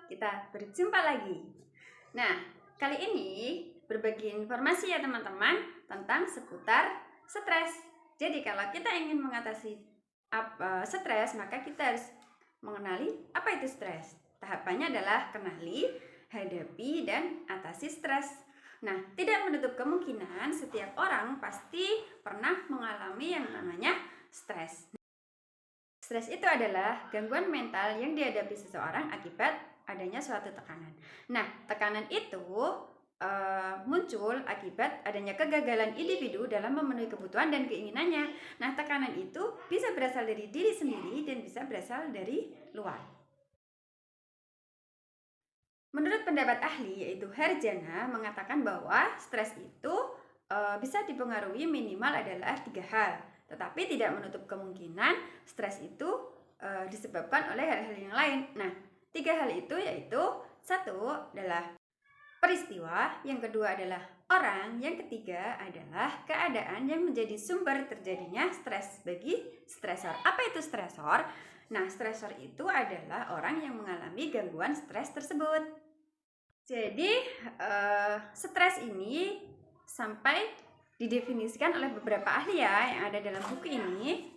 kita berjumpa lagi. Nah, kali ini berbagi informasi ya teman-teman tentang seputar stres. Jadi kalau kita ingin mengatasi stres, maka kita harus mengenali apa itu stres. Tahapannya adalah kenali, hadapi, dan atasi stres. Nah, tidak menutup kemungkinan setiap orang pasti pernah mengalami yang namanya stres. Stres itu adalah gangguan mental yang dihadapi seseorang akibat adanya suatu tekanan. Nah, tekanan itu muncul akibat adanya kegagalan individu dalam memenuhi kebutuhan dan keinginannya. Nah, tekanan itu bisa berasal dari diri sendiri dan bisa berasal dari luar. Menurut pendapat ahli yaitu Harjana mengatakan bahwa stres itu bisa dipengaruhi minimal adalah 3 hal. Tetapi tidak menutup kemungkinan stres itu disebabkan oleh hal-hal yang lain. Nah, 3 hal itu yaitu 1 adalah peristiwa, yang kedua adalah orang, yang ketiga adalah keadaan yang menjadi sumber terjadinya stres bagi stresor. Apa itu stresor? Nah, stresor itu adalah orang yang mengalami gangguan stres tersebut. Jadi, stres ini sampai didefinisikan oleh beberapa ahli ya yang ada dalam buku ini.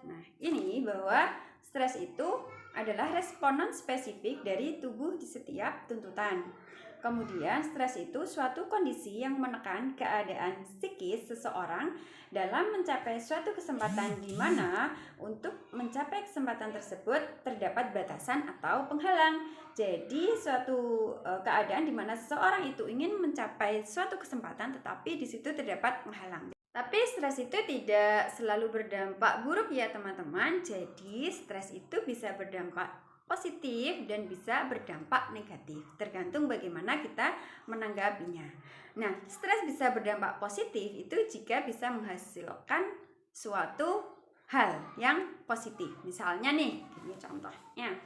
Nah, ini bahwa stres itu adalah responan spesifik dari tubuh di setiap tuntutan. Kemudian, stres itu suatu kondisi yang menekan keadaan psikis seseorang dalam mencapai suatu kesempatan di mana untuk mencapai kesempatan tersebut terdapat batasan atau penghalang. Jadi, suatu keadaan di mana seseorang itu ingin mencapai suatu kesempatan tetapi di situ terdapat penghalang. Tapi stres itu tidak selalu berdampak buruk ya teman-teman. Jadi, stres itu bisa berdampak positif dan bisa berdampak negatif, tergantung bagaimana kita menanggapinya. Nah, stres bisa berdampak positif itu jika bisa menghasilkan suatu hal yang positif. Misalnya nih, ini contohnya.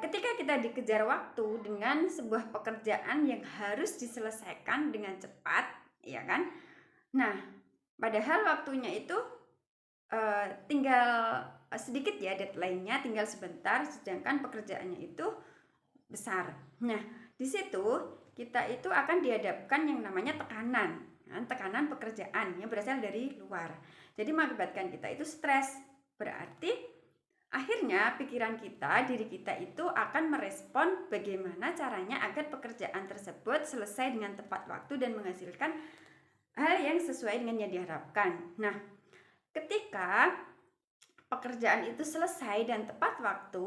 Ketika kita dikejar waktu dengan sebuah pekerjaan yang harus diselesaikan dengan cepat, ya kan? Nah, padahal waktunya itu tinggal sedikit ya deadline-nya, tinggal sebentar, sedangkan pekerjaannya itu besar. Nah, di situ kita itu akan dihadapkan yang namanya tekanan, tekanan pekerjaan yang berasal dari luar. Jadi mengakibatkan kita itu stres. Berarti akhirnya pikiran kita, diri kita itu akan merespon bagaimana caranya agar pekerjaan tersebut selesai dengan tepat waktu dan menghasilkan hal yang sesuai dengan yang diharapkan. Nah, ketika pekerjaan itu selesai dan tepat waktu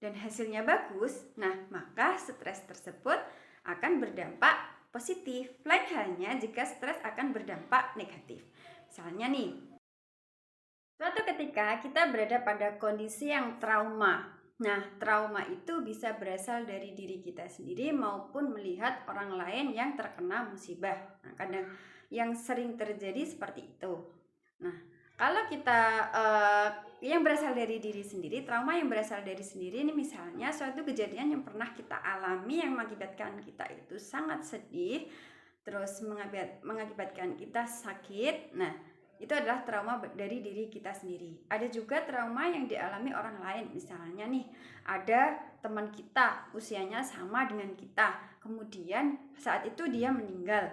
dan hasilnya bagus, nah maka stres tersebut akan berdampak positif. Lain halnya jika stres akan berdampak negatif. Misalnya nih, suatu ketika kita berada pada kondisi yang trauma. Nah, trauma itu bisa berasal dari diri kita sendiri maupun melihat orang lain yang terkena musibah. Nah, kadang yang sering terjadi seperti itu. Nah, kalau kita yang berasal dari diri sendiri, trauma yang berasal dari sendiri ini misalnya suatu kejadian yang pernah kita alami yang mengakibatkan kita itu sangat sedih, terus mengakibatkan kita sakit. Nah, itu adalah trauma dari diri kita sendiri. Ada juga trauma yang dialami orang lain. Misalnya nih, ada teman kita usianya sama dengan kita, kemudian saat itu dia meninggal.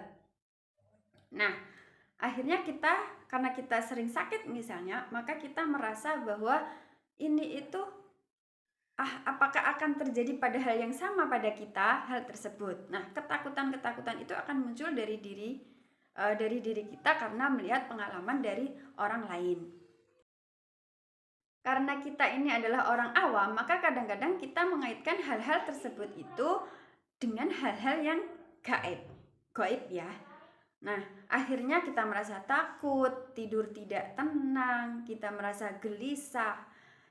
Nah, akhirnya karena kita sering sakit misalnya, maka kita merasa bahwa ini itu apakah akan terjadi pada hal yang sama pada kita hal tersebut. Nah, ketakutan itu akan muncul dari diri kita karena melihat pengalaman dari orang lain. Karena kita ini adalah orang awam, maka kadang-kadang kita mengaitkan hal-hal tersebut itu dengan hal-hal yang gaib ya. Nah, akhirnya kita merasa takut, tidur tidak tenang, kita merasa gelisah,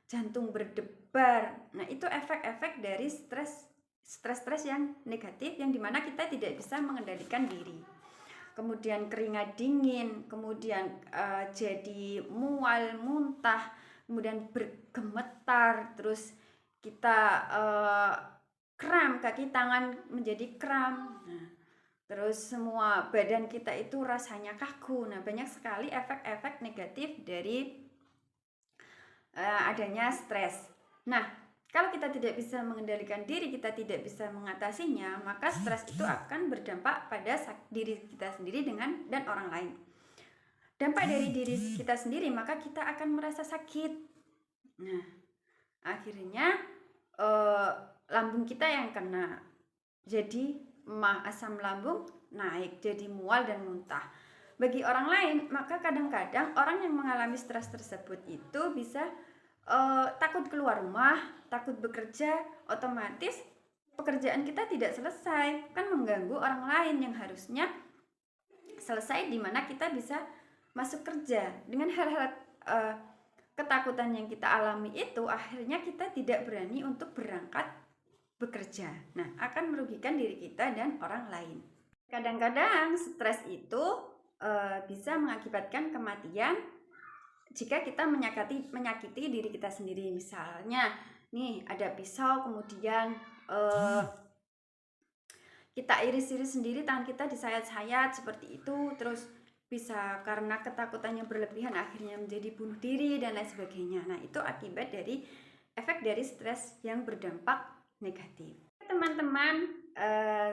jantung berdebar. Nah, itu efek-efek dari stres yang negatif yang dimana kita tidak bisa mengendalikan diri. Kemudian keringat dingin, kemudian jadi mual, muntah, kemudian bergemetar, terus kita kram, kaki tangan menjadi kram. Nah, terus semua badan kita itu rasanya kaku. Nah, banyak sekali efek-efek negatif dari adanya stres. Nah, Kalau kita tidak bisa mengendalikan diri, kita tidak bisa mengatasinya, maka stres itu akan berdampak pada diri kita sendiri dan orang lain. Dampak dari diri kita sendiri, maka kita akan merasa sakit. Nah, akhirnya lambung kita yang kena. Jadi asam lambung naik, jadi mual dan muntah. Bagi orang lain, maka kadang-kadang orang yang mengalami stres tersebut itu bisa takut keluar rumah, takut bekerja, otomatis pekerjaan kita tidak selesai, kan mengganggu orang lain yang harusnya selesai, di mana kita bisa masuk kerja. Dengan hal-hal ketakutan yang kita alami itu, akhirnya kita tidak berani untuk berangkat bekerja. Nah, akan merugikan diri kita dan orang lain. Kadang-kadang stres itu bisa mengakibatkan kematian jika kita menyakiti diri kita sendiri. Misalnya nih ada pisau, kemudian kita iris-iris sendiri, tangan kita disayat-sayat seperti itu, terus bisa karena ketakutan yang berlebihan akhirnya menjadi bunuh diri dan lain sebagainya. Nah, itu akibat dari efek dari stres yang berdampak negatif. Teman-teman,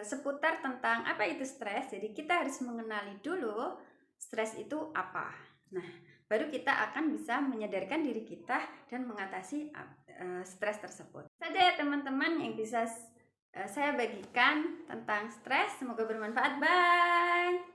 seputar tentang apa itu stres, jadi kita harus mengenali dulu stres itu apa. Nah, baru kita akan bisa menyadarkan diri kita dan mengatasi stres tersebut. Saja ya teman-teman yang bisa saya bagikan tentang stres, semoga bermanfaat. Bye.